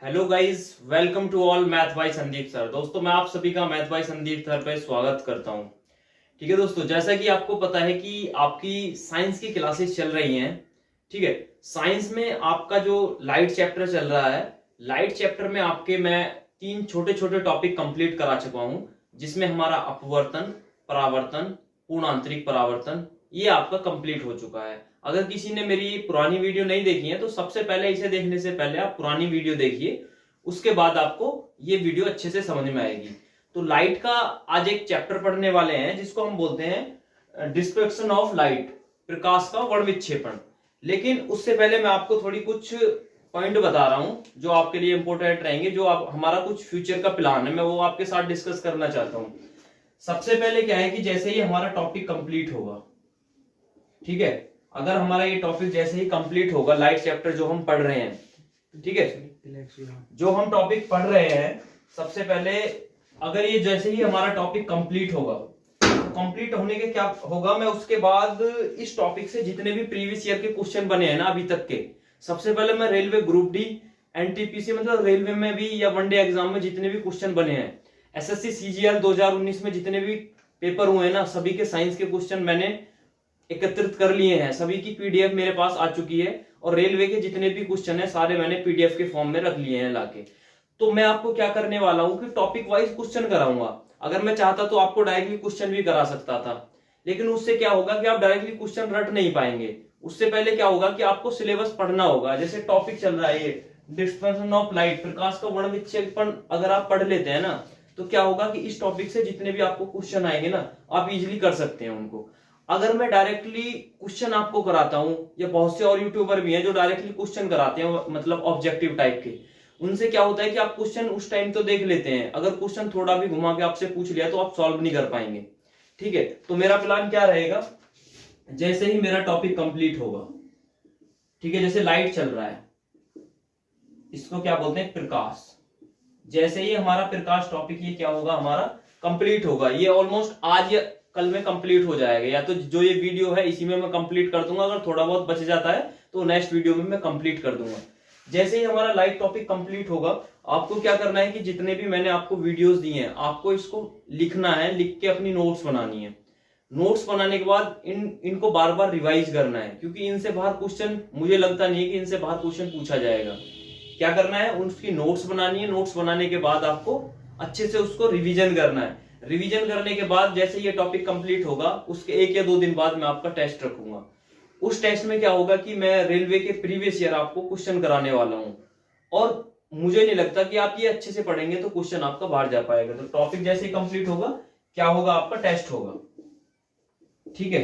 Hello guys, welcome to all math by Sandeep sir. दोस्तों, मैं आप सभी का मैथ बाय संदीप सर पे स्वागत करता हूं। ठीक है दोस्तों, जैसा कि आपको पता है कि आपकी साइंस की क्लासेस चल रही हैं। ठीक है, साइंस में आपका जो लाइट चैप्टर चल रहा है, लाइट चैप्टर में आपके मैं 3 छोटे छोटे टॉपिक कंप्लीट करा चुका हूं, जिसमें हमारा अपवर्तन, परावर्तन, पूर्ण आंतरिक परावर्तन ये आपका कंप्लीट हो चुका है। अगर किसी ने मेरी पुरानी वीडियो नहीं देखी है तो सबसे पहले इसे देखने से पहले आप पुरानी वीडियो देखिए, उसके बाद आपको ये वीडियो अच्छे से समझ में आएगी। तो लाइट का आज एक चैप्टर पढ़ने वाले हैं जिसको हम बोलते हैं डिस्पर्शन ऑफ लाइट, प्रकाश का वर्णविक्षेपण। लेकिन उससे पहले मैं आपको थोड़ी कुछ पॉइंट बता रहा हूं जो आपके लिए इंपॉर्टेंट रहेंगे, जो आप हमारा कुछ फ्यूचर का प्लान है, मैं वो आपके साथ डिस्कस करना चाहता हूं। सबसे पहले क्या है कि जैसे ही हमारा टॉपिक कंप्लीट होगा, ठीक है, अगर हमारा ये टॉपिक जैसे ही कंप्लीट होगा, लाइट चैप्टर जो हम पढ़ रहे हैं, ठीक है, जो हम टॉपिक पढ़ रहे हैं, सबसे पहले अगर ये जैसे ही हमारा टॉपिक कंप्लीट होगा, कंप्लीट होने के क्या होगा, मैं उसके बाद इस टॉपिक से जितने भी प्रीवियस ईयर के क्वेश्चन बने हैं ना अभी तक के, सबसे पहले मैं रेलवे ग्रुप डी, एनटीपीसी मतलब रेलवे में भी या वनडे एग्जाम में जितने भी क्वेश्चन बने हैं, एसएससी सीजीएल 2019 में जितने भी पेपर हुए हैं ना, सभी के साइंस के क्वेश्चन मैंने एकत्रित कर लिए हैं। सभी की पीडीएफ मेरे पास आ चुकी है और रेलवे के जितने भी क्वेश्चन है सारे मैंने पीडीएफ के फॉर्म में रख लिए हैं लाके। तो मैं आपको क्या करने वाला हूं कि टॉपिक वाइज क्वेश्चन कराऊंगा। अगर मैं चाहता तो आपको डायरेक्टली क्वेश्चन भी करा सकता था, लेकिन उससे क्या होगा कि आप डायरेक्टली क्वेश्चन रट नहीं पाएंगे। उससे पहले क्या होगा कि आपको सिलेबस पढ़ना होगा। जैसे टॉपिक चल रहा है ये डिस्पर्शन ऑफ लाइट, प्रकाश का वर्णविक्षेपण, अगर आप पढ़ लेते हैं ना तो क्या होगा कि इस टॉपिक से जितने भी आपको क्वेश्चन आएंगे ना, आप इजिली कर सकते हैं उनको। अगर मैं डायरेक्टली क्वेश्चन आपको कराता हूं, या बहुत से और यूट्यूबर भी हैं जो डायरेक्टली क्वेश्चन कराते हैं, मतलब ऑब्जेक्टिव टाइप के, उनसे क्या होता है कि आप क्वेश्चन उस टाइम तो देख लेते हैं, अगर क्वेश्चन थोड़ा भी घुमा के आपसे पूछ लिया तो आप सॉल्व नहीं कर पाएंगे। ठीक है, तो मेरा प्लान क्या रहेगा, जैसे ही मेरा टॉपिक कंप्लीट होगा, ठीक है, जैसे लाइट चल रहा है, इसको क्या बोलते हैं, प्रकाश। जैसे ही हमारा प्रकाश टॉपिक ये क्या होगा, हमारा कंप्लीट होगा, ये ऑलमोस्ट आज या कल में कंप्लीट हो जाएगा, या तो जो ये वीडियो है इसी में मैं कंप्लीट कर दूंगा, अगर थोड़ा बहुत बच जाता है तो नेक्स्ट वीडियो में मैं कंप्लीट कर दूंगा। जैसे ही हमारा लाइट टॉपिक कंप्लीट होगा, आपको क्या करना है कि जितने भी मैंने आपको वीडियोस दिए हैं, आपको इसको लिखना है, लिख के अपनी नोट्स बनानी है। नोट्स बनाने के बाद इनको बार बार रिवाइज करना है, क्योंकि इनसे बाहर क्वेश्चन, मुझे लगता नहीं है कि इनसे बाहर क्वेश्चन पूछा जाएगा। क्या करना है, उसकी नोट्स बनानी है। नोट्स बनाने के बाद आपको अच्छे से उसको रिवीजन करना है। रिवीजन करने के बाद जैसे ये टॉपिक कंप्लीट होगा, उसके 1 या 2 दिन बाद मैं आपका टेस्ट रखूंगा। उस टेस्ट में क्या होगा कि मैं रेलवे के प्रीवियस ईयर आपको क्वेश्चन कराने वाला हूं, और मुझे नहीं लगता कि आप ये अच्छे से पढ़ेंगे तो क्वेश्चन आपका बाहर जा पाएगा। तो टॉपिक जैसे ही कंप्लीट होगा, क्या होगा, आपका टेस्ट होगा। ठीक है,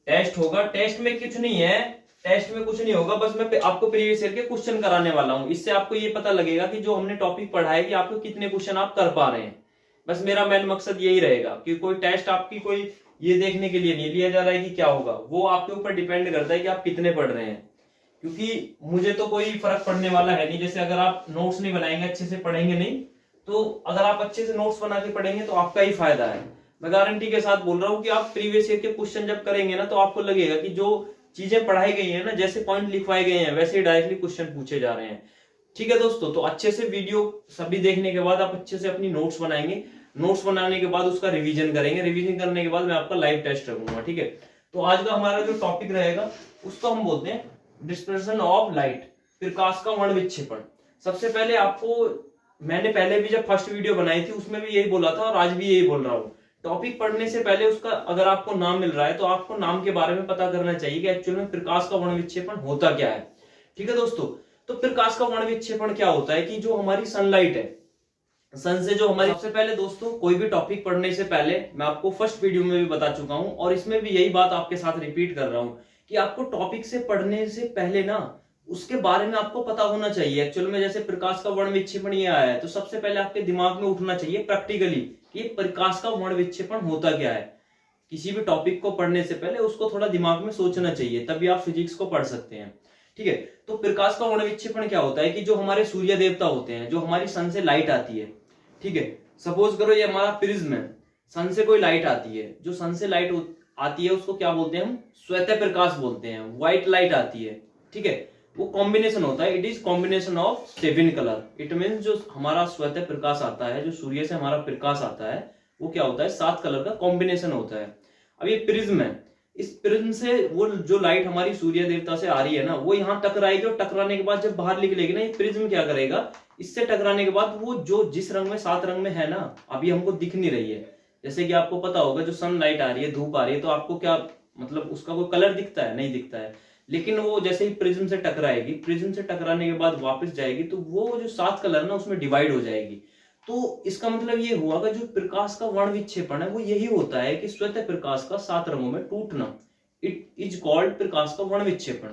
टेस्ट होगा। टेस्ट में कुछ नहीं है, टेस्ट में कुछ नहीं होगा, बस मैं आपको प्रीवियस ईयर के क्वेश्चन कराने वाला हूं। इससे आपको ये पता लगेगा कि जो हमने टॉपिक पढ़ा है कि आपको कितने क्वेश्चन आप कर पा रहे हैं। बस मेरा मेन मकसद यही रहेगा कि कोई टेस्ट आपकी कोई ये देखने के लिए नहीं लिया जा रहा है कि क्या होगा, वो आपके ऊपर डिपेंड करता है कि आप कितने पढ़ रहे हैं। क्योंकि मुझे तो कोई फर्क पड़ने वाला है नहीं। जैसे अगर आप नोट्स नहीं बनाएंगे, अच्छे से पढ़ेंगे नहीं, तो अगर आप अच्छे से नोट्स बना के पढ़ेंगे तो आपका ही फायदा है। मैं गारंटी के साथ बोल रहा हूँ कि आप प्रीवियस ईयर के क्वेश्चन जब करेंगे ना, तो आपको लगेगा कि जो चीजें पढ़ाई गई है ना, जैसे पॉइंट लिखवाए गए हैं, वैसे ही डायरेक्टली क्वेश्चन पूछे जा रहे हैं। ठीक है दोस्तों, तो अच्छे से वीडियो सभी देखने के बाद आप अच्छे से अपनी नोट्स बनाएंगे। नोट्स बनाने के बाद उसका रिवीजन करेंगे। रिवीजन करने के बाद मैं आपका लाइव टेस्ट रखूंगा। ठीक है, तो आज का हमारा जो टॉपिक रहेगा उसको हम बोलते हैं डिस्पर्शन ऑफ लाइट, प्रकाश का वर्णविक्षेपण। सबसे पहले आपको, मैंने पहले भी जब फर्स्ट वीडियो बनाई थी उसमें भी यही बोला था और आज भी यही बोल रहा हूँ, टॉपिक पढ़ने से पहले उसका अगर आपको नाम मिल रहा है तो आपको नाम के बारे में पता करना चाहिए कि एक्चुअल में प्रकाश का वर्णविक्षेपण होता क्या है। ठीक है दोस्तों, तो प्रकाश का वर्णविक्षेपण क्या होता है कि जो हमारी सनलाइट है, सन से जो हमारी, सबसे पहले दोस्तों कोई भी टॉपिक पढ़ने से पहले मैं आपको फर्स्ट वीडियो में भी बता चुका हूं और इसमें भी यही बात आपके साथ रिपीट कर रहा हूं कि आपको टॉपिक से पढ़ने से पहले ना उसके बारे में आपको पता होना चाहिए। एक्चुअल में जैसे प्रकाश का वर्णविक्षेपण ये आया है, तो सबसे पहले आपके दिमाग में उठना चाहिए प्रैक्टिकली कि प्रकाश का वर्णविक्षेपण होता क्या है। किसी भी टॉपिक को पढ़ने से पहले उसको थोड़ा दिमाग में सोचना चाहिए, तभी आप फिजिक्स को पढ़ सकते हैं। ठीक है, तो प्रकाश का वर्णविक्षेपण क्या होता है कि जो हमारे सूर्य देवता होते हैं, जो हमारी सन से लाइट आती है, ठीक है, सपोज करो ये हमारा प्रिज्म है, सन से कोई लाइट आती है, जो सन से लाइट आती है उसको क्या बोलते हैं हम, श्वेत प्रकाश बोलते हैं, व्हाइट लाइट आती है। ठीक है, वो कॉम्बिनेशन होता है, it is combination of 7 colour. It means जो हमारा स्वतः प्रकाश आता है, जो सूर्य से हमारा प्रकाश आता है, वो क्या होता है, 7 कलर का कॉम्बिनेशन होता है। अब ये प्रिज्म है, इस प्रिज्म से वो जो लाइट हमारी सूर्य देवता से आ रही है ना, वो यहाँ टकराएगी और टकराने के बाद जब बाहर निकलेगी ना, ये प्रिज्म क्या करेगा, इससे टकराने के बाद वो जो जिस रंग में 7 रंग में है ना, अभी हमको दिख नहीं रही है। जैसे कि आपको पता होगा, जो सनलाइट आ रही है, धूप आ रही है, तो आपको क्या मतलब उसका कोई कलर दिखता है, नहीं दिखता है। लेकिन वो जैसे ही प्रिज्म से टकराएगी, प्रिज्म से टकराने के बाद वापस जाएगी, तो वो जो 7 कलर ना उसमें डिवाइड हो जाएगी। तो इसका मतलब ये हुआ कि जो प्रकाश का वर्ण विक्षेपण है वो यही होता है कि स्वतः प्रकाश का 7 रंगों में टूटना। इट इज कॉल्ड प्रकाश का वर्ण विक्षेपण।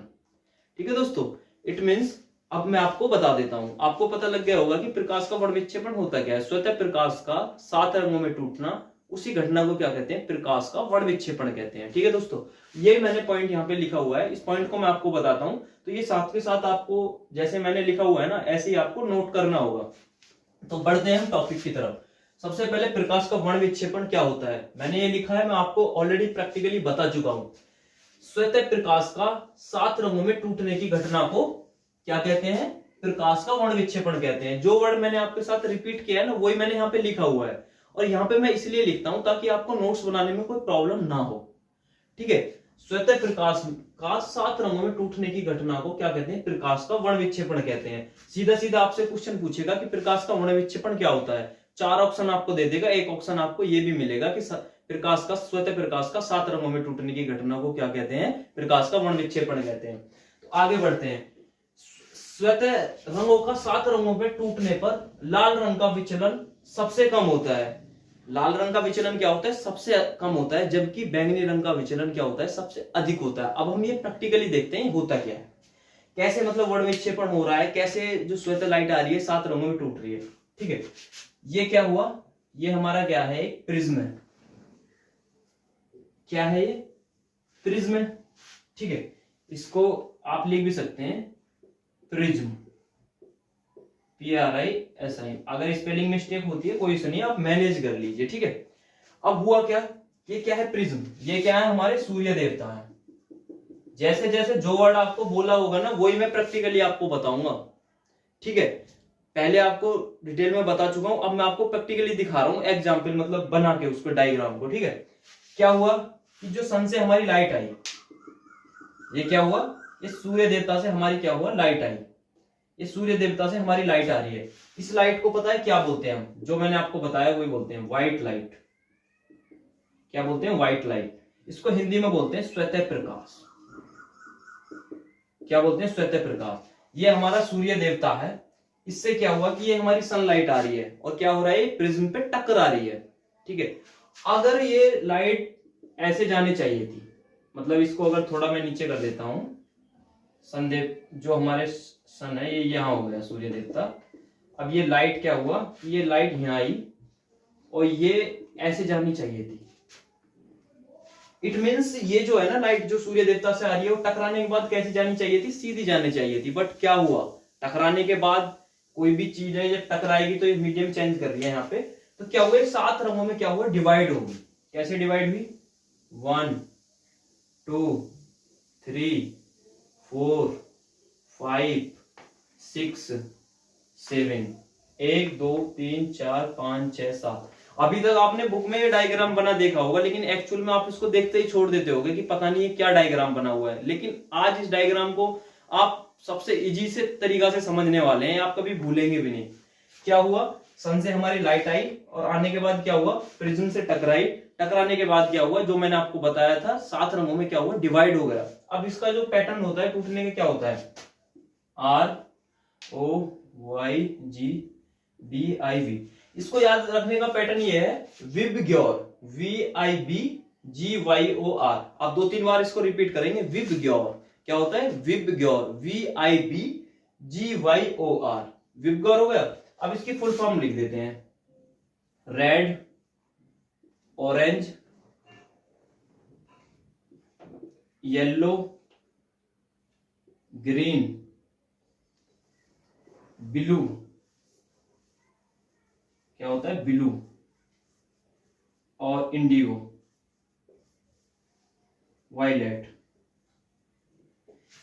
ठीक है दोस्तों, इट मीन्स अब मैं आपको बता देता हूं, आपको पता लग गया होगा कि प्रकाश का वर्ण विक्षेपण होता क्या है। स्वतः प्रकाश का 7 रंगों में टूटना, उसी घटना को क्या कहते हैं, प्रकाश का वर्ण विक्षेपण कहते हैं। ठीक है दोस्तों, ये मैंने पॉइंट यहाँ पे लिखा हुआ है, इस पॉइंट को मैं आपको बताता हूं। तो ये साथ के साथ आपको जैसे मैंने लिखा हुआ है ना, ऐसे ही आपको नोट करना होगा। तो बढ़ते हैं हम टॉपिक की तरफ। सबसे पहले प्रकाश का वर्ण विक्षेपण क्या होता है, मैंने ये लिखा है, मैं आपको ऑलरेडी प्रैक्टिकली बता चुका हूं। स्वतः प्रकाश का 7 रंगों में टूटने की घटना को क्या कहते हैं, प्रकाश का वर्ण विक्षेपण कहते हैं। जो वर्ड मैंने आपके साथ रिपीट किया है ना, वही मैंने यहाँ पे लिखा हुआ है। और यहाँ पे मैं इसलिए लिखता हूं ताकि आपको नोट्स बनाने में कोई प्रॉब्लम ना हो। ठीक है, स्वतः प्रकाश का 7 रंगों में टूटने की घटना को क्या कहते हैं, प्रकाश का वर्ण विक्षेपण कहते हैं। सीधा सीधा आपसे क्वेश्चन पूछेगा कि प्रकाश का वर्ण विक्षेपण क्या होता है, 4 ऑप्शन आपको दे देगा, एक ऑप्शन आपको ये भी मिलेगा कि प्रकाश का स्वतः प्रकाश का 7 रंगों में टूटने की घटना को क्या कहते हैं, प्रकाश का वर्ण विक्षेपण कहते हैं। तो आगे बढ़ते हैं। स्वतः रंगों का 7 रंगों में टूटने पर लाल रंग का विचलन सबसे कम होता है। लाल रंग का विचलन क्या होता है, सबसे कम होता है, जबकि बैंगनी रंग का विचलन क्या होता है, सबसे अधिक होता है। अब हम ये प्रैक्टिकली देखते हैं होता क्या है, कैसे मतलब वर्ण विक्षेपण हो रहा है, कैसे जो श्वेत लाइट आ रही है 7 रंगों में टूट रही है। ठीक है, ये क्या हुआ, ये हमारा क्या है, एक प्रिज्म है। क्या है ये, प्रिज्म है। ठीक है, इसको आप लिख भी सकते हैं प्रिज्म, PRISM। अगर स्पेलिंग मिस्टेक होती है कोई इशू नहीं, आप मैनेज कर लीजिए। ठीक है, अब हुआ क्या, ये क्या है प्रिज्म, ये क्या है, हमारे सूर्य देवता है। जैसे जैसे जो वर्ड आपको बोला होगा ना, वही मैं प्रैक्टिकली आपको बताऊंगा। ठीक है, पहले आपको डिटेल में बता चुका हूं, अब मैं आपको प्रैक्टिकली दिखा रहा हूं, एग्जाम्पल मतलब बना के उसको डायग्राम को। ठीक है, क्या हुआ कि जो सन से हमारी लाइट आई, ये क्या हुआ, इस सूर्य देवता से हमारी क्या हुआ, लाइट आई। ये सूर्य देवता से हमारी लाइट आ रही है। इस लाइट को पता है क्या बोलते हैं हम, जो मैंने आपको बताया वही बोलते हैं व्हाइट लाइट। क्या बोलते हैं, व्हाइट लाइट। इसको हिंदी में बोलते हैं श्वेत प्रकाश। क्या बोलते हैं, श्वेत प्रकाश। ये हमारा सूर्य देवता है, इससे क्या हुआ कि ये हमारी सनलाइट आ रही है और क्या हो रहा है, प्रिज्म पे टकरा रही है। ठीक है, अगर ये लाइट ऐसे जानी चाहिए थी, मतलब इसको अगर थोड़ा मैं नीचे कर देता हूं, सनदेव जो हमारे सन है, ये यहां हो गया सूर्य देवता। अब ये लाइट क्या हुआ, ये लाइट यहां आई और ये ऐसे जानी चाहिए थी। इट मीन्स ये जो है ना लाइट, जो सूर्य देवता से आ रही है, वो टकराने के बाद कैसे जानी चाहिए थी, सीधी जानी चाहिए थी। बट क्या हुआ, टकराने के बाद कोई भी चीज है जब टकराएगी तो ये मीडियम चेंज कर रही है यहाँ पे, तो क्या हुआ, 7 रंगों में क्या हुआ, डिवाइड होगी। कैसे डिवाइड हुई, 1 2 3 4 5 6 7, 1 2 3 4 5 6 7। अभी तक आपने बुक में ये डायग्राम बना देखा होगा, लेकिन एक्चुअल में आप इसको देखते ही छोड़ देते होगे कि पता नहीं ये क्या डायग्राम बना हुआ है। लेकिन आज इस डायग्राम को आप सबसे इजी से तरीका से समझने वाले हैं, आप कभी भूलेंगे भी नहीं। क्या हुआ, सन से हमारी लाइट आई और आने के बाद क्या हुआ, प्रिज्म से टकराई, टकराने के बाद क्या हुआ, जो मैंने आपको बताया था 7 रंगों में क्या हुआ, डिवाइड हो गया। अब इसका जो पैटर्न होता है टूटने का क्या होता है, ROYGBIV। इसको याद रखने का पैटर्न ये है, विबग्योर, VIBGYOR। अब 2-3 बार इसको रिपीट करेंगे, विबग्योर। क्या होता है, विबग्योर, VIBGYOR, विबग्योर हो गया। अब इसकी फुल फॉर्म लिख देते हैं, red, orange, yellow, green, blue. क्या होता है, ब्लू, और इंडिगो, वायलेट।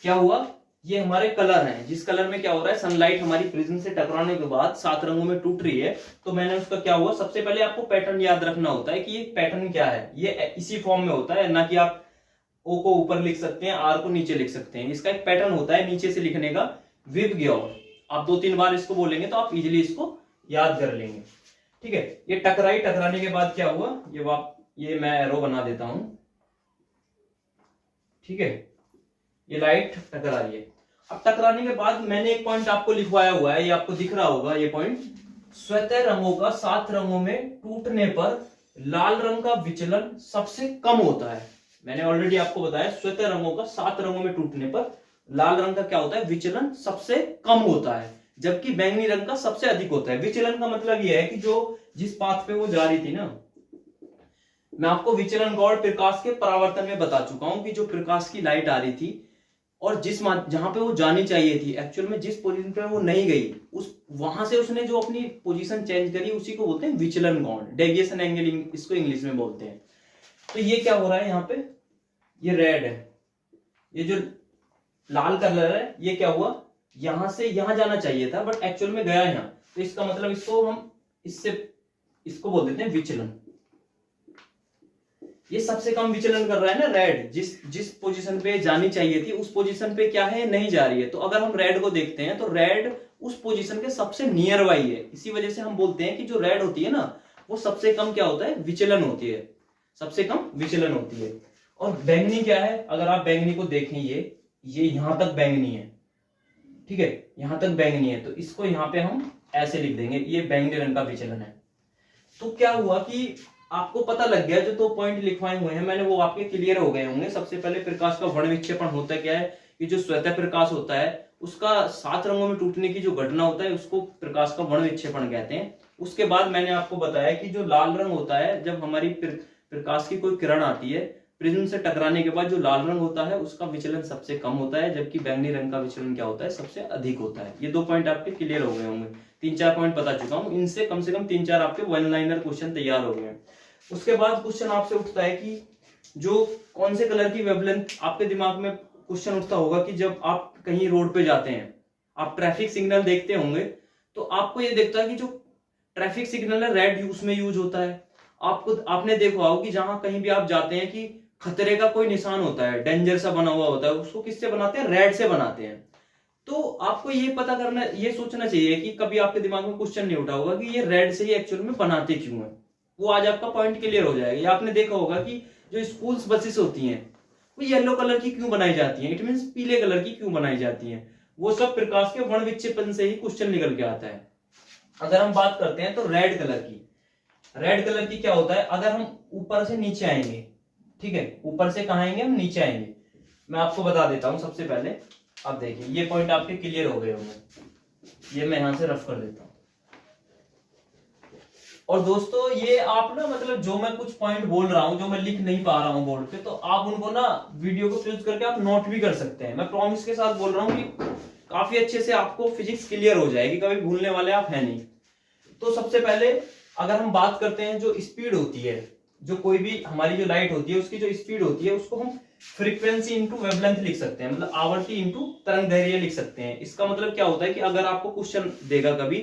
क्या हुआ, ये हमारे कलर हैं, जिस कलर में क्या हो रहा है, सनलाइट हमारी प्रिज्म से टकराने के बाद 7 रंगों में टूट रही है। तो मैंने उसका क्या हुआ, सबसे पहले आपको पैटर्न याद रखना होता है कि ये पैटर्न क्या है। ये इसी फॉर्म में होता है, ना कि आप ओ को ऊपर लिख सकते हैं, आर को नीचे लिख सकते हैं। इसका एक पैटर्न होता है नीचे से लिखने का, विब ग्योर। आप 2-3 बार इसको बोलेंगे तो आप इजिली इसको याद कर लेंगे। ठीक है, ये टकराई, टकराने के बाद क्या हुआ, ये मैं एरो बना देता हूं। ठीक है, ये लाइट टकरा रही है। अब टकराने के बाद मैंने एक पॉइंट आपको लिखवाया हुआ है, ये आपको दिख रहा होगा ये पॉइंट, स्वतः रंगों का 7 रंगों में टूटने पर लाल रंग का विचलन सबसे कम होता है। मैंने ऑलरेडी आपको बताया, स्वतः रंगों का 7 रंगों में टूटने पर लाल रंग का क्या होता है, विचलन सबसे कम होता है, जबकि बैंगनी रंग का सबसे अधिक होता है। विचलन का मतलब यह है कि जो जिस पाथ पे वो जा रही थी ना, मैं आपको विचलन गौड़ प्रकाश के परावर्तन में बता चुका हूं कि जो प्रकाश की लाइट आ रही थी और जहां पे वो जानी चाहिए थी, एक्चुअल में जिस पोजीशन पे वो नहीं गई, उस वहां से उसने जो अपनी पोजीशन चेंज करी, उसी को बोलते हैं विचलन कोण, डेविएशन एंगल इसको इंग्लिश में बोलते हैं। तो ये क्या हो रहा है, यहाँ पे ये रेड है, ये जो लाल कलर है, ये क्या हुआ, यहां से यहां जाना चाहिए था बट एक्चुअल में गया यहाँ। तो इसका मतलब इसको बोल देते हैं विचलन। ये सबसे कम विचलन कर रहा है ना रेड, जिस पोजीशन पे जानी चाहिए थी उस पोजीशन पे क्या है, नहीं जा रही है। तो अगर हम रेड को देखते हैं तो रेड उस पोजीशन के सबसे नियर बाई है। इसी वजह से हम बोलते हैं कि जो रेड होती है ना, वो सबसे कम क्या होता है, विचलन होती है, सबसे कम विचलन होती है। और बैंगनी क्या है, अगर आप बैंगनी को देखें, ये यहां तक बैंगनी है। ठीक है, यहां तक बैंगनी है, तो इसको यहां पे हम ऐसे लिख देंगे, ये बैंगनी रंग का विचलन है। तो क्या हुआ कि आपको पता लग गया, जो 2 पॉइंट लिखवाए हुए हैं मैंने वो आपके क्लियर हो गए होंगे। सबसे पहले प्रकाश का वर्ण विक्षेपण होता क्या है, कि जो स्वतः प्रकाश होता है उसका 7 रंगों में टूटने की जो घटना होता है उसको प्रकाश का वर्ण विक्षेपण कहते हैं। उसके बाद मैंने आपको बताया कि जो लाल रंग होता है, जब हमारी प्रकाश की कोई किरण आती है, प्रिज्म से टकराने के बाद जो लाल रंग होता है उसका विचलन सबसे कम होता है, जबकि बैंगनी रंग का विचलन क्या होता है, सबसे अधिक होता है। ये 2 पॉइंट आपके क्लियर हो गए होंगे। 3-4 पॉइंट बता चुका हूं, इनसे कम से कम 3-4 आपके 1 लाइनर क्वेश्चन तैयार हो गए। उसके बाद क्वेश्चन आपसे उठता है कि जो कौन से कलर की वेवलेंथ, आपके दिमाग में क्वेश्चन उठता होगा कि जब आप कहीं रोड पे जाते हैं, आप ट्रैफिक सिग्नल देखते होंगे, तो आपको ये देखता है कि जो ट्रैफिक सिग्नल है रेड उसमें यूज होता है। आपने देखा होगा कि जहां कहीं भी आप जाते हैं कि खतरे का कोई निशान होता है, डेंजर सा बना हुआ होता है, उसको किससे बनाते हैं, रेड से बनाते हैं। तो आपको ये पता करना, ये सोचना चाहिए कि कभी आपके दिमाग में क्वेश्चन नहीं उठा होगा कि ये रेड से ही एक्चुअल में बनाते क्यों है। वो आज आपका पॉइंट क्लियर हो जाएगा। या आपने देखा होगा कि जो स्कूल्स बसेस होती हैं वो येलो कलर की क्यों बनाई जाती हैं, इट मींस पीले कलर की क्यों बनाई जाती हैं, वो सब प्रकाश के वर्ण विक्षेपण से ही क्वेश्चन निकल के आता है। अगर हम बात करते हैं तो रेड कलर की क्या होता है, अगर हम ऊपर से नीचे आएंगे, ठीक है, ऊपर से कहां आएंगे, हम नीचे आएंगे। मैं आपको बता देता हूं सबसे पहले, अब देखिए ये पॉइंट आपके क्लियर हो गए होंगे, ये मैं यहां से रफ कर देता हूं। और दोस्तों ये आप ना, मतलब जो मैं कुछ पॉइंट बोल रहा हूं, जो मैं लिख नहीं पा रहा हूं बोर्ड पे, तो आप उनको ना वीडियो को यूज करके आप नोट भी कर सकते हैं। मैं प्रॉमिस के साथ बोल रहा हूं कि काफी अच्छे से आपको फिजिक्स क्लियर हो जाएगी, कभी भूलने वाले आप है नहीं। तो सबसे पहले अगर हम बात करते हैं, जो स्पीड होती है, जो कोई भी हमारी जो लाइट होती है उसकी जो स्पीड होती है, उसको हम फ्रीक्वेंसी इंटू वेवलेंथ लिख सकते हैं, मतलब आवर्ती इंटू तरंग दैर्ध्य लिख सकते हैं। इसका मतलब क्या होता है कि अगर आपको क्वेश्चन देगा कभी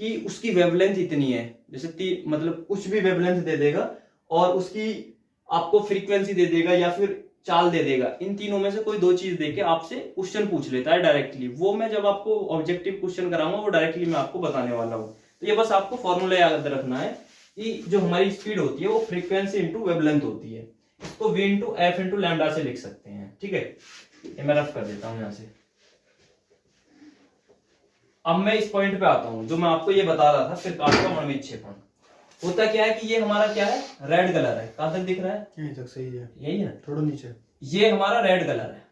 कि उसकी वेवलेंथ इतनी है, जैसे मतलब कुछ भी वेवलेंथ दे देगा और उसकी आपको फ्रीक्वेंसी दे देगा या फिर चाल दे देगा, इन तीनों में से कोई 2 चीज देके आपसे क्वेश्चन पूछ लेता है डायरेक्टली। वो मैं जब आपको ऑब्जेक्टिव क्वेश्चन कराऊंगा वो डायरेक्टली मैं आपको बताने वाला हूँ। तो ये बस आपको फॉर्मूला याद रखना है कि जो हमारी स्पीड होती है वो फ्रीक्वेंसी इंटू वेवलेंथ होती है। इसको v into F into lambda से लिख सकते हैं, ठीक है। ये मैं रफ कर देता हूं यहां से। अब मैं इस पॉइंट पे आता हूं, जो मैं आपको ये बता रहा था, प्रकाश का वर्ण विक्षेपण होता क्या है कि ये हमारा क्या है, रेड कलर है। कहां तक दिख रहा है, यहीं तक सही है, यही है, थोड़ा नीचे। ये हमारा रेड कलर है,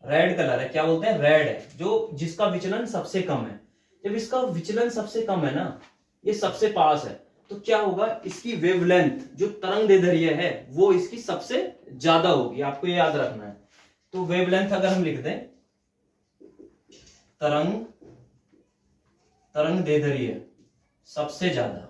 रेड कलर है, क्या बोलते हैं, रेड है, जो जिसका विचलन सबसे कम है। जब इसका विचलन सबसे कम है ना, ये सबसे पास है, तो क्या होगा, इसकी वेवलेंथ जो तरंग दैर्ध्य है वो इसकी सबसे ज्यादा होगी। आपको ये याद रखना है। तो वेवलेंथ अगर हम लिख दें, तरंग दैर्ध्य सबसे ज्यादा,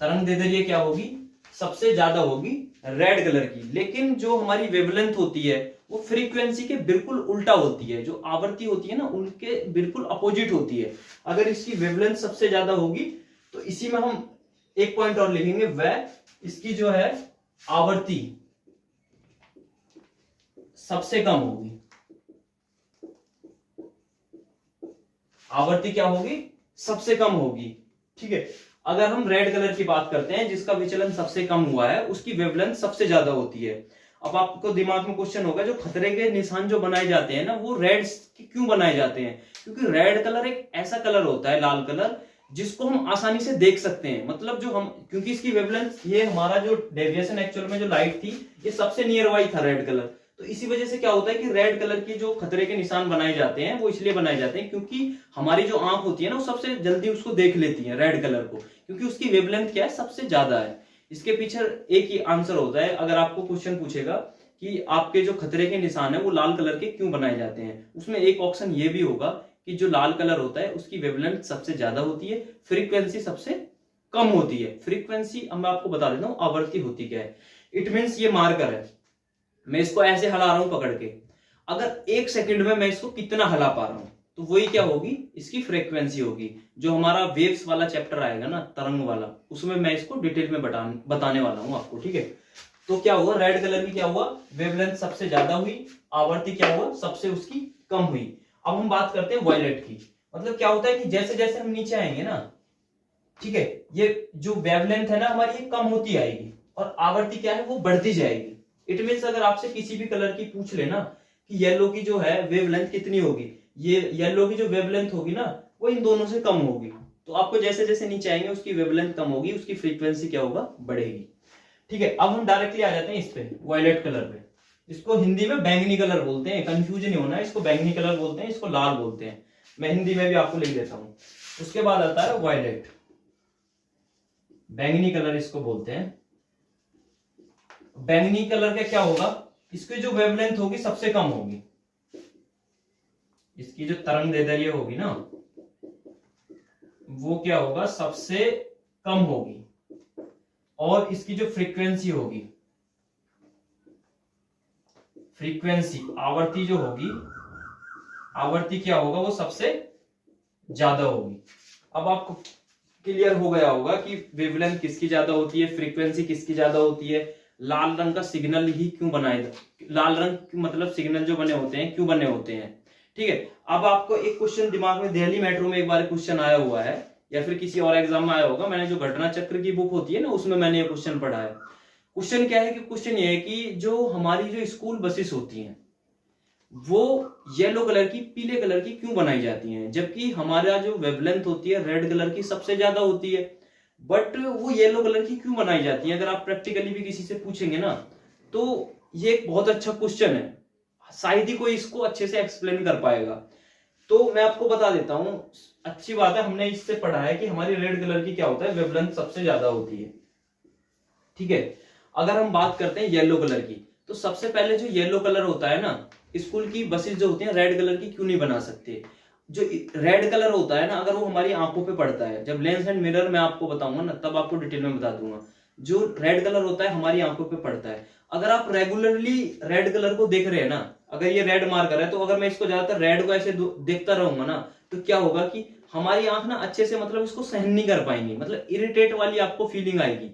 तरंग दैर्ध्य क्या होगी, सबसे ज्यादा होगी रेड कलर की, लेकिन जो हमारी वेवलेंथ होती है वो फ्रीक्वेंसी के बिल्कुल उल्टा होती है, जो आवृत्ति होती है ना उनके बिल्कुल अपोजिट होती है। अगर इसकी वेवलेंथ सबसे ज्यादा होगी तो इसी में हम एक पॉइंट और लिखेंगे, वह इसकी जो है आवृत्ति सबसे कम होगी। आवृत्ति क्या होगी? सबसे कम होगी। ठीक है, अगर हम रेड कलर की बात करते हैं जिसका विचलन सबसे कम हुआ है, उसकी वेवलेंथ सबसे ज्यादा होती है। अब आपको दिमाग में क्वेश्चन होगा, जो खतरे के निशान जो बनाए जाते हैं ना, वो रेड क्यों बनाए जाते हैं? क्योंकि रेड कलर एक ऐसा कलर होता है, लाल कलर, जिसको हम आसानी से देख सकते हैं। मतलब जो हम, क्योंकि इसकी वेवलेंथ, ये हमारा जो डेविएशन एक्चुअल में जो लाइट थी, ये सबसे नियर बाई था रेड कलर, तो इसी वजह से क्या होता है कि रेड कलर की जो खतरे के निशान बनाए जाते हैं वो इसलिए बनाए जाते हैं क्योंकि हमारी जो आंख होती है ना वो सबसे जल्दी उसको देख लेती है रेड कलर को, क्योंकि उसकी वेवलेंथ क्या है? सबसे ज्यादा है। इसके पीछे एक ही आंसर होता है। अगर आपको क्वेश्चन पूछेगा कि आपके जो खतरे के निशान है वो लाल कलर के क्यों बनाए जाते हैं, उसमें एक ऑप्शन ये भी होगा कि जो लाल कलर होता है उसकी वेवलेंथ सबसे ज्यादा होती है, फ्रीक्वेंसी सबसे कम होती है। फ्रीक्वेंसी अब मैं आपको बता देता हूँ आवृत्ति होती क्या है। इट मीन्स ये मार्कर है, मैं इसको ऐसे हिला रहा हूं पकड़ के, अगर एक सेकंड में मैं इसको कितना हिला पा रहा हूं तो वही क्या होगी? इसकी फ्रीक्वेंसी होगी। जो हमारा वेव्स वाला चैप्टर आएगा ना, तरंग वाला, उसमें मैं इसको डिटेल में बताने वाला हूं आपको। ठीक है, तो क्या हुआ? रेड कलर की क्या हुआ? वेवलेंथ सबसे ज्यादा हुई, आवृत्ति क्या हुआ? सबसे उसकी कम हुई। अब हम बात करते हैं वायलेट की। मतलब क्या होता है कि जैसे जैसे हम नीचे आएंगे ना, ठीक है, ये जो वेवलेंथ है ना हमारी, ये कम होती आएगी और आवृत्ति क्या है? वो बढ़ती जाएगी। इट मीन्स अगर आपसे किसी भी कलर की पूछ लेना कि येलो की जो है वेवलेंथ कितनी होगी, ये येलो की जो वेवलेंथ होगी ना वो इन दोनों से कम होगी, तो आपको जैसे जैसे नीचे आएंगे उसकी वेवलेंथ कम होगी, उसकी फ्रीक्वेंसी क्या होगा? बढ़ेगी। ठीक है, अब हम डायरेक्टली आ जाते हैं इस पे, वायलेट कलर पे। इसको हिंदी में बैंगनी कलर बोलते हैं, कंफ्यूज नहीं होना, इसको बैंगनी कलर बोलते हैं, इसको लाल बोलते हैं। मैं हिंदी में भी आपको लिख देता हूं। उसके बाद आता है वायलेट, बैंगनी कलर इसको बोलते हैं। बैंगनी कलर का क्या होगा? इसकी जो वेवलेंथ होगी सबसे कम होगी, इसकी जो तरंग दैर्ध्य होगी ना वो क्या होगा? सबसे कम होगी, और इसकी जो फ्रीक्वेंसी होगी, फ्रीक्वेंसी आवृत्ति जो होगी, आवृत्ति क्या होगा? वो सबसे ज्यादा होगी। अब आपको क्लियर हो गया होगा कि वेवलेंथ किसकी ज्यादा होती है, फ्रीक्वेंसी किसकी ज्यादा होती है, लाल रंग का सिग्नल ही क्यों बनाए, लाल रंग मतलब सिग्नल जो बने होते हैं क्यों बने होते हैं। ठीक है, अब आपको एक क्वेश्चन दिमाग में, दिल्ली मेट्रो में एक बार क्वेश्चन आया हुआ है या फिर किसी और एग्जाम में आया होगा, मैंने जो घटना चक्र की बुक होती है ना उसमें मैंने ये क्वेश्चन पढ़ा है। क्वेश्चन क्या है कि क्वेश्चन ये है कि जो हमारी जो स्कूल बसेस होती हैं वो येलो कलर की, पीले कलर की क्यों बनाई जाती हैं, जबकि हमारा जो वेवलेंथ होती है रेड कलर की सबसे ज्यादा होती है, बट वो येलो कलर की क्यों बनाई जाती है? अगर आप प्रैक्टिकली भी किसी से पूछेंगे ना तो ये एक बहुत अच्छा क्वेश्चन है, शायद ही कोई इसको अच्छे से एक्सप्लेन कर पाएगा। तो मैं आपको बता देता हूं, अच्छी बात है, हमने इससे पढ़ा है कि हमारी रेड कलर की क्या होता है? वेवलेंथ सबसे ज्यादा होती है। ठीक है, अगर हम बात करते हैं येलो कलर की, तो सबसे पहले जो येलो कलर होता है ना, स्कूल की बसेस जो होती हैं रेड कलर की क्यों नहीं बना सकते? जो रेड कलर होता है ना, अगर वो हमारी आंखों पे पड़ता है, जब लेंस एंड मिरर मैं आपको बताऊंगा ना तब आपको डिटेल में बता दूंगा, जो रेड कलर होता है हमारी आंखों पे पड़ता है। अगर आप रेगुलरली रेड कलर को देख रहे हैं ना, अगर ये रेड मार्कर है तो अगर मैं इसको ज्यादातर रेड को ऐसे देखता रहूंगा ना तो क्या होगा कि हमारी आंख ना अच्छे से मतलब इसको सहन नहीं कर पाएंगी, मतलब इरिटेट वाली आपको फीलिंग आएगी।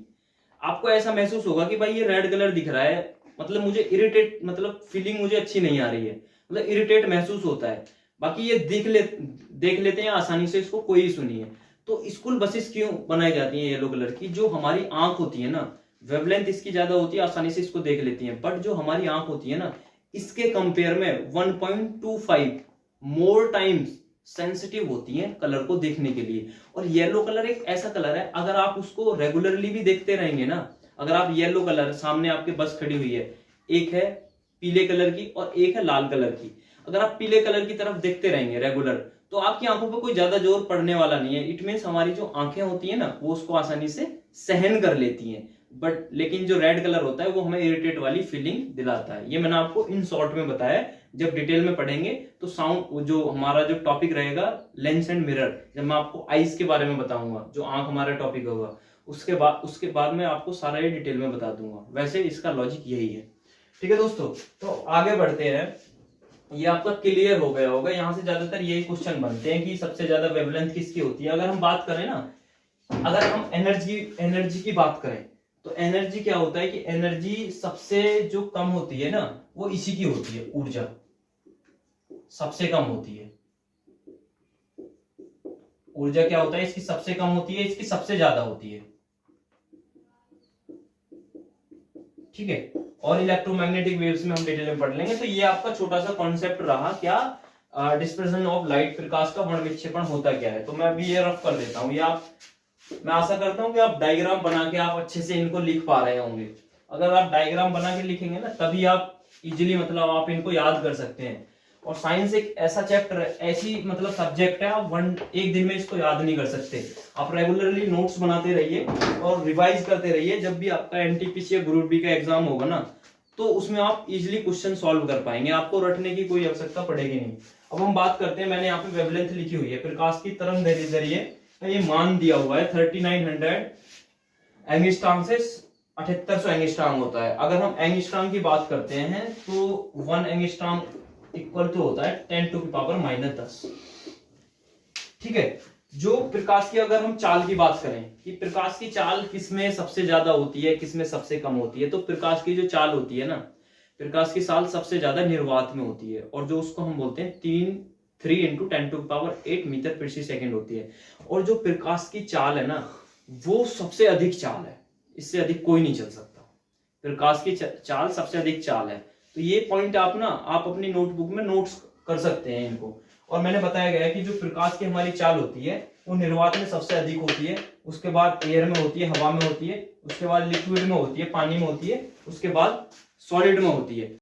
आपको ऐसा महसूस होगा कि भाई ये रेड कलर दिख रहा है, मतलब मुझे इरिटेट, मतलब फीलिंग मुझे अच्छी नहीं आ रही है, मतलब इरिटेट महसूस होता है। बाकी ये देख लेते हैं आसानी से, इसको कोई इशू नहीं है। तो स्कूल बसेस क्यों बनाई जाती हैं येलो कलर की? जो हमारी आंख होती है ना, वेवलेंथ इसकी ज्यादा होती है, आसानी से इसको देख लेती है, बट जो हमारी आंख होती है ना, इसके कंपेयर में 1.25 मोर टाइम्स सेंसिटिव होती है कलर को देखने के लिए। और येलो कलर एक ऐसा कलर है, अगर आप उसको रेगुलरली भी देखते रहेंगे ना, अगर आप येलो कलर, सामने आपके बस खड़ी हुई है, एक है पीले कलर की और एक है लाल कलर की, अगर आप पीले कलर की तरफ देखते रहेंगे रेगुलर तो आपकी आंखों पर कोई ज्यादा जोर पड़ने वाला नहीं है। इट मीन्स हमारी जो आंखें होती है ना वो उसको आसानी से सहन कर लेती हैं, बट लेकिन जो रेड कलर होता है वो हमें इरिटेट वाली फीलिंग दिलाता है। ये मैंने आपको इन शॉर्ट में बताया। जब डिटेल में पढ़ेंगे तो साउंड, जो हमारा जो टॉपिक रहेगा लेंस एंड मिरर, जब मैं आपको आईज के बारे में बताऊंगा, जो आंख हमारा टॉपिक होगा, उसके बाद मैं आपको सारा ये डिटेल में बता दूंगा। वैसे इसका लॉजिक यही है। ठीक है दोस्तों, तो आगे बढ़ते हैं। ये आपका क्लियर हो गया होगा। यहाँ से ज्यादातर यही क्वेश्चन बनते हैं कि सबसे ज्यादा वेवलेंथ किसकी होती है। अगर हम बात करें ना, अगर हम एनर्जी की बात करें तो एनर्जी क्या होता है कि एनर्जी सबसे जो कम होती है ना, वो इसी की होती है। ऊर्जा सबसे कम होती है। ऊर्जा क्या होता है, इसकी सबसे कम होती है, इसकी सबसे ज्यादा होती है। ठीक है, और इलेक्ट्रोमैग्नेटिक वेव्स में हम डिटेल में पढ़ लेंगे। तो ये आपका छोटा सा कॉन्सेप्ट रहा क्या, डिस्पर्सन ऑफ लाइट, प्रकाश का वर्ण विक्षेपण होता क्या है। तो मैं अभी ये रफ कर देता हूँ। ये आप, मैं आशा करता हूँ कि आप डायग्राम बना के आप अच्छे से इनको लिख पा रहे होंगे। अगर आप डायग्राम बना के लिखेंगे ना, तभी आप इजीली मतलब आप इनको याद कर सकते हैं। और साइंस एक ऐसा चैप्टर है, ऐसी मतलब सब्जेक्ट है, आप एक दिन में इसको याद नहीं कर सकते। आप रेगुलरली नोट्स बनाते रहिए और रिवाइज करते रहिए। जब भी आपका एनटीपीसी या ग्रुप डी का एग्जाम होगा ना, तो उसमें आप इजीली क्वेश्चन सॉल्व कर पाएंगे, आपको रटने की कोई आवश्यकता पड़ेगी नहीं। अब हम बात करते हैं, मैंने यहाँ पे वेवलेंथ लिखी हुई है, प्रकाश की तरंग दैर्ध्य ये मान दिया हुआ है 3900 एंगस्ट्रॉम से 7800 एंगस्ट्रॉम होता है। अगर हम एंगस्ट्रॉम की बात करते हैं तो 1 एंगस्ट्रॉम इक्वल टू होता है 10⁻⁻10। ठीक है, जो प्रकाश की अगर हम चाल की बात करें कि प्रकाश की चाल किसमें सबसे ज्यादा होती है, किसमें सबसे कम होती है, तो प्रकाश की जो चाल होती है ना, प्रकाश की चाल सबसे ज्यादा निर्वात में होती है, और जो उसको हम बोलते हैं 3 × 10⁸ मीटर प्रति सेकंड होती है। और जो प्रकाश की चाल है ना, वो सबसे अधिक चाल है, इससे अधिक कोई नहीं चल सकता। प्रकाश की चाल सबसे अधिक चाल है। तो ये पॉइंट आप ना, आप अपनी नोटबुक में नोट्स कर सकते हैं इनको। और मैंने बताया गया है कि जो प्रकाश की हमारी चाल होती है वो निर्वात में सबसे अधिक होती है, उसके बाद एयर में होती है, हवा में होती है, उसके बाद लिक्विड में होती है, पानी में होती है, उसके बाद सॉलिड में होती है।